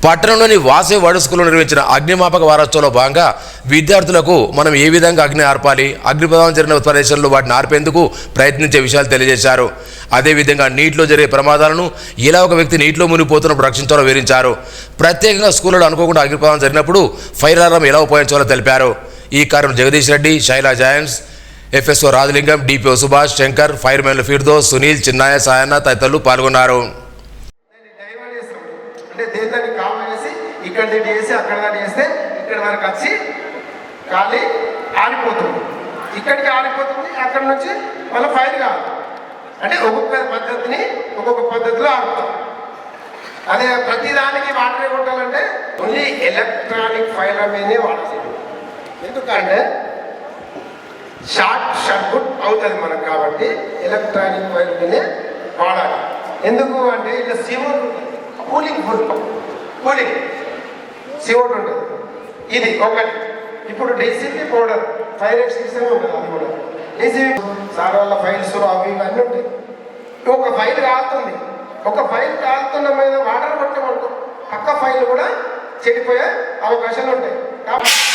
పట్టణంలోని వాసవి వడ స్కూల్లో నిర్వహించిన అగ్నిమాపక వారోత్సవంలో భాగంగా విద్యార్థులకు మనం ఏ విధంగా అగ్ని ఆర్పాలి, అగ్ని ప్రమాదం జరిగిన ప్రదేశంలో వాటిని ఆర్పేందుకు ప్రయత్నించే విషయాలు తెలియజేశారు. అదేవిధంగా నీటిలో జరిగే ప్రమాదాలను ఎలా ఒక వ్యక్తి నీటిలో మునిగిపోతున్నప్పుడు రక్షించాలో వివరించారు. ప్రత్యేకంగా స్కూళ్ళలో అనుకోకుండా అగ్ని ప్రమాదం జరిగినప్పుడు ఫైర్ అలారం ఎలా ఉపయోగించాలో తెలిపారు. ఈ కార్యక్రమం జగదీష్ రెడ్డి, శైలా జాయన్స్, ఎఫ్ఎస్ఓ రాజలింగం, డిపిఓ సుభాష్, శంకర్, ఫైర్మెన్లు ఫిర్దోస్, సునీల్, చిన్నాయ, సాయన్న తదితరులు పాల్గొన్నారు. దేశాన్ని కాల్ చేసి ఇక్కడ చేసి అక్కడ చేస్తే ఇక్కడ వరకు వచ్చి గాలి ఆరిపోతుంది, ఇక్కడికి ఆరిపోతుంది, అక్కడ నుంచి మళ్ళీ ఫైర్ కాదు. అంటే ఒక్కొక్క పద్ధతిని ఒక్కొక్క పద్ధతిలో ఆడుతాం. అదే ప్రతిదానికి వాటర్ కొట్టాలంటే ఓన్లీ ఎలక్ట్రానిక్ ఫైర్ మీదే వాడాల్సింది. ఎందుకంటే షార్ట్ సర్క్యూట్ అవుతుంది మనకు, కాబట్టి ఎలక్ట్రానిక్ ఫైర్ మీదే వాడాలి. ఎందుకు అంటే ఇలా సివోట్ కూలింగ్ సివోట్ ఉంటుంది. ఇది ఒకటి. ఇప్పుడు డీసీపీ పౌడర్ ఫైర్ ఎక్స్టింగ్విషర్ ఉంటుంది, అది కూడా డీసీపీ సార్ వాళ్ళ ఫైల్స్ అవి ఇవన్నీ ఉంటాయి. ఒక ఫైల్ కాలుతుంది, ఒక ఫైల్ కాలుతున్న మీద వాటర్ కొట్టమనుకో పక్క ఫైల్ కూడా చెడిపోయే అవకాశాలు ఉంటాయి. కాబట్టి